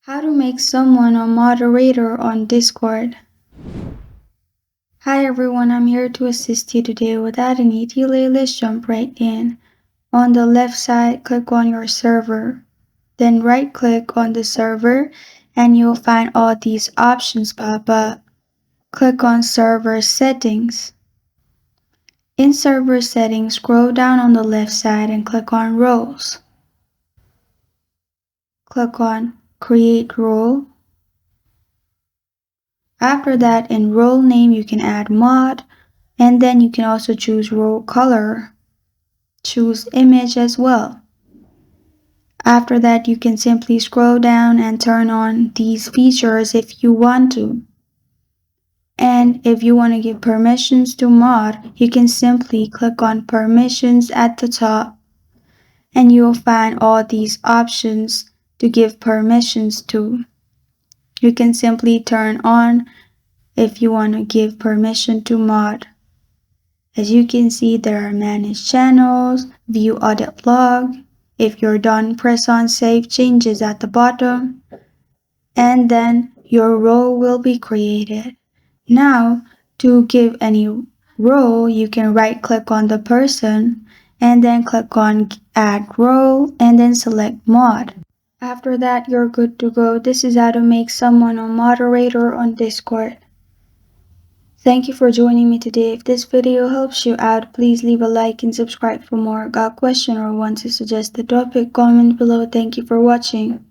How to make someone a moderator on Discord. Hi everyone, I'm here to assist you today. Without any delay, let's jump right in. On the left side, click on your server. Then right click on the server and you'll find all these options pop up. Click on server settings. In server settings, scroll down on the left side and click on roles. Click on create role. After that, in role name, you can add mod, and then you can also choose role color. Choose image as well. After that, you can simply scroll down and turn on these features if you want to. And if you want to give permissions to mod, you can simply click on permissions at the top, and you'll find all these options to give permissions to. You can simply turn on if you want to give permission to mod. As you can see, there are manage channels, view audit log. If you're done, press on save changes at the bottom, and then your role will be created. Now, to give any role, you can right click on the person and then click on add role and then select mod. After that, you're good to go. This is how to make someone a moderator on Discord. Thank you for joining me today. If this video helps you out, please leave a like and subscribe for more. Got a question or want to suggest the topic? Comment below. Thank you for watching.